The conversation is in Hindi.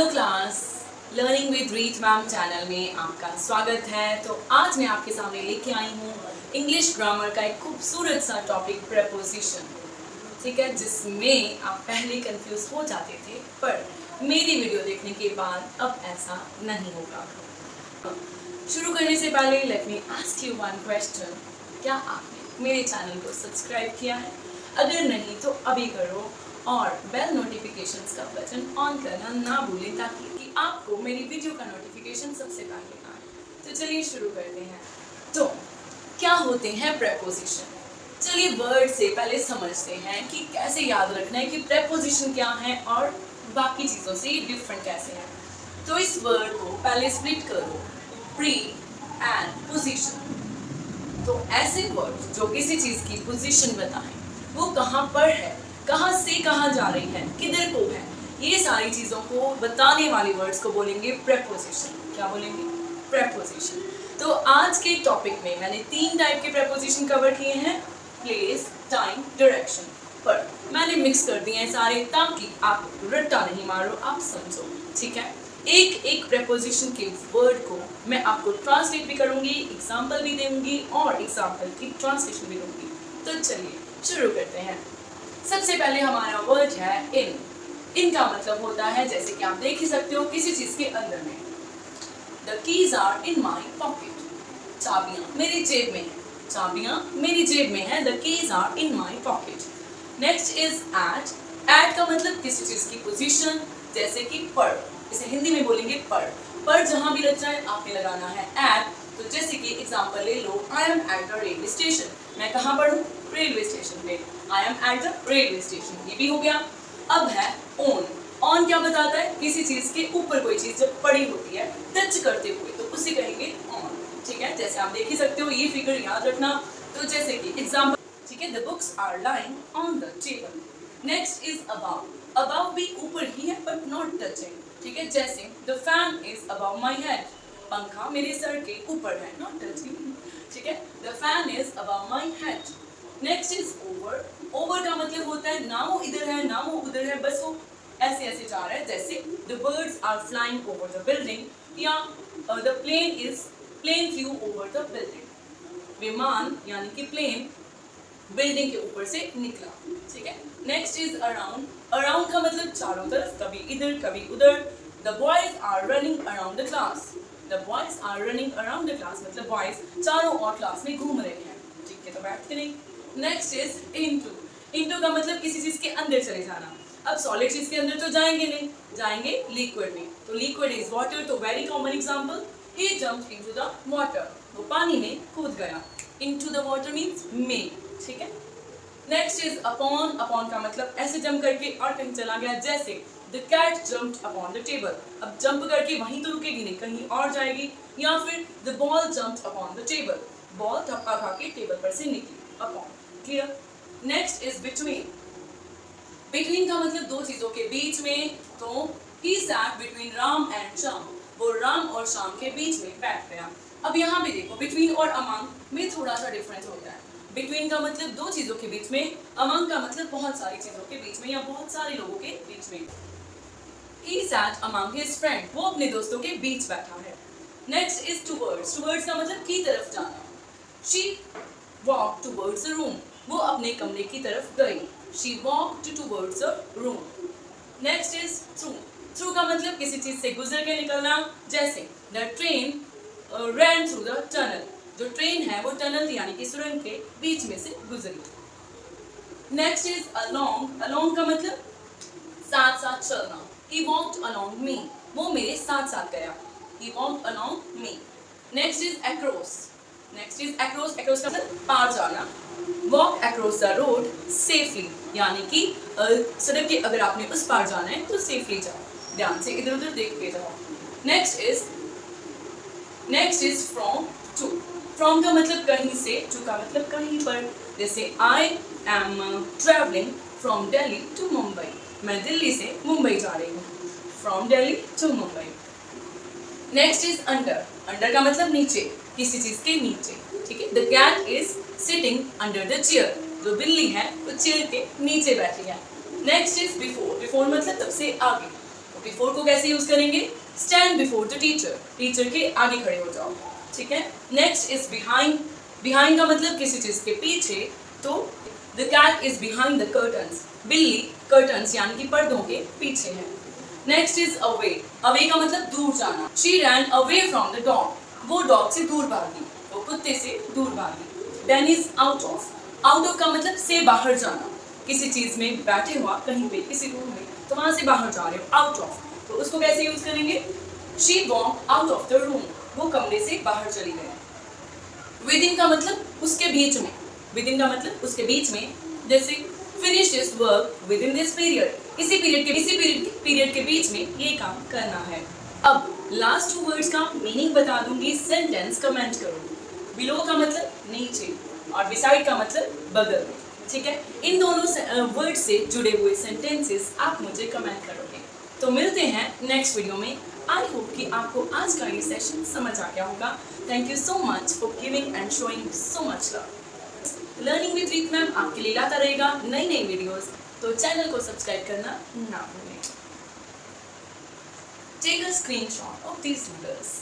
हेलो क्लास, लर्निंग विद रीत मैम चैनल में आपका स्वागत है। तो आज मैं आपके सामने लेके आई हूँ इंग्लिश ग्रामर का एक खूबसूरत सा टॉपिक प्रेपोजिशन। ठीक है, जिसमें आप पहले कंफ्यूज हो जाते थे, पर मेरी वीडियो देखने के बाद अब ऐसा नहीं होगा। शुरू करने से पहले let me ask you one question. क्या आपने मेरे चैनल को सब्सक्राइब किया है? अगर नहीं तो अभी करो और बेल नोटिफिकेशंस का बटन ऑन करना ना भूलें ताकि आपको मेरी वीडियो का नोटिफिकेशन सबसे पहले आए। तो चलिए शुरू करते हैं। तो क्या होते हैं प्रेपोजिशन? चलिए वर्ड से पहले समझते हैं कि कैसे याद रखना है कि प्रेपोजिशन क्या है और बाकी चीज़ों से ये डिफरेंट कैसे है। तो इस वर्ड को पहले स्प्लिट करो, प्री एंड पोजिशन। तो ऐसे वर्ड जो किसी चीज़ की पोजिशन बताएं, वो कहाँ पर है, कहाँ से कहाँ जा रही है, किधर को है, ये सारी चीज़ों को बताने वाली वर्ड्स को बोलेंगे प्रेपोजिशन। क्या बोलेंगे? प्रेपोजिशन। तो आज के टॉपिक में मैंने 3 टाइप के प्रेपोजिशन कवर किए हैं, प्लेस, टाइम, डायरेक्शन। पर मैंने मिक्स कर दिए हैं सारे ताकि आप रट्टा नहीं मारो, आप समझो। ठीक है, एक एक प्रेपोजिशन के वर्ड को मैं आपको ट्रांसलेट भी करूँगी, एग्जाम्पल भी दूंगी और एग्जाम्पल की ट्रांसलेशन भी दूंगी। तो चलिए शुरू करते हैं। सबसे पहले हमारा वर्ड है इन। इन का मतलब होता है, जैसे कि आप देख ही सकते हो, किसी चीज के अंदर में। The keys are in my pocket. चाबियां मेरी जेब में है। चाबियां मेरी जेब में है। The keys are in my pocket. Next is eight. Eight का मतलब किसी चीज की पोजीशन, जैसे कि पर। इसे हिंदी में बोलेंगे पर। पर जहां भी लग जाए आपने लगाना है एट। तो जैसे कि एग्जांपल ले लो, I am at the railway station. मैं कहाँ पर हूँ? रेलवे स्टेशन पे। I am at the railway station, ये भी हो गया। अब है ऑन। ऑन क्या बताता है? किसी चीज के ऊपर कोई चीज जब पड़ी होती है टच करते हुए, तो उसे कहेंगे ऑन। ठीक है, जैसे आप देख ही सकते हो, ये फिगर याद रखना। तो जैसे कि एग्जांपल, ठीक है, the books are lying on the table. Next is above. Above भी ऊपर ही है बट नॉट टचिंग। ठीक है, जैसे the fan is above my head. पंखा मेरे सर के ऊपर है, नॉट टचिंग। ठीक है, the fan is above my head. Next is over. Over का मतलब होता है ना वो इधर है ना वो उधर है, बस वो ऐसे ऐसे जा रहा है। जैसे the birds are flying over the building, या the plane flew over the building. विमान यानी कि प्लेन बिल्डिंग के ऊपर से निकला। ठीक है, नेक्स्ट इज अराउंड। अराउंड का मतलब चारों तरफ, कभी इधर कभी उधर। The boys are running around the class. The boys are running around the class मतलब बॉयज चारों और क्लास में घूम रहे हैं। ठीक है, तो बैठ के नहीं। Next is into. इनटू का मतलब किसी चीज के अंदर चले जाना। अब सॉलिड चीज के अंदर तो जाएंगे नहीं, जाएंगे लिक्विड में। तो लिक्विड इज वाटर। तो very common example, he jumped into the water. वो पानी में कूद गया। इनटू द वाटर मींस में। ठीक है, नेक्स्ट इज अपॉन। अपॉन का मतलब ऐसे जंप करके और कहीं चला गया, जैसे the cat jumped upon the table. अब जंप करके वहीं तो रुकेगी नहीं, कहीं और जाएगी। या फिर the ball jumped upon the table. Ball धक्का खा के टेबल पर से निकली। Upon. Clear? Next is between. Between का मतलब दो चीजों के बीच में। तो he sat between Ram and Shyam. वो राम और श्याम के बीच में बैठ गया। अब यहाँ भी देखो, बिटवीन और अमंग में थोड़ा सा डिफरेंस होता है। बिटवीन का मतलब दो चीजों के बीच में, अमंग का मतलब बहुत सारी चीजों के बीच में या बहुत सारे लोगों के बीच में। He sat among his friends. वो अपने दोस्तों के बीच बैठा है। Next is towards. टूवर्ड्स का मतलब की तरफ जाना। She walked towards a room. वो अपने कमरे की तरफ गई। She walked towards a room. Next is through. Through का मतलब किसी चीज से गुजर के निकलना, जैसे the train ran through the tunnel. जो ट्रेन है वो टनल यानी कि सुरंग के बीच में से गुजरी। Next is along. along का मतलब साथ साथ चलना। He walked along me. वो मेरे साथ साथ गया। He walked along me. Next is across. Next is across. across का मतलब पार जाना। Walk across the road safely. यानी कि सड़क के अगर आपने उस पार जाना है तो सेफली जाओ, ध्यान से इधर उधर देख के जाओ। Next is from to. From का मतलब कहीं से, टू का मतलब कहीं पर। जैसे I am travelling from Delhi to Mumbai. मैं दिल्ली से मुंबई जा रही हूँ। From Delhi to Mumbai. Next is under. Under का मतलब नीचे, किसी चीज के नीचे। ठीक है, the cat is sitting under the chair. जो बिल्ली है वो चेयर के नीचे बैठी है। Next is before. बिफोर मतलब तब से आगे। बिफोर को कैसे यूज करेंगे? Stand before the teacher, teacher के आगे खड़े हो जाओ, ठीक है। नेक्स्ट इज बिहाइंड, बिहाइंड का मतलब किसी चीज के पीछे, तो the cat is behind the curtains, बिल्ली कर्टन्स यानी कि पर्दों के पीछे है। नेक्स्ट इज अवे, अवे का मतलब दूर जाना। She ran away from the dog, वो डॉग से दूर भागी, वो कुत्ते से दूर भागी। Then is out of, out of का मतलब से बाहर जाना, किसी चीज में बैठे हुआ कहीं पे किसी रूम में, तो वहां से बाहर जा रहे हो, आउट ऑफ, तो उसको कैसे यूज करेंगे? She walk out of the room, वो कमरे से बाहर चली गई। विद इन का मतलब उसके बीच में, विद इन का मतलब उसके बीच में, जैसे finish this work with in this period, इसी पीरियड के बीच में ये काम करना है। अब लास्ट 2 वर्ड्स का मीनिंग बता दूंगी, सेंटेंस कमेंट करो। बिलो का मतलब नीचे और बिसाइड का मतलब बगल में, ठीक है। इन दोनों वर्ड से जुड़े हुए सेंटेंसेस आप मुझे कमेंट करोगे। तो मिलते हैं नेक्स्ट वीडियो में। आई होप कि आपको आज का ये सेशन समझ आ गया होगा। Thank you so much for giving and showing so much love. Learning with रीत मैम आपके लिए लाता रहेगा नई नई वीडियोस, तो चैनल को सब्सक्राइब करना ना भूलें। Take a screenshot of these numbers.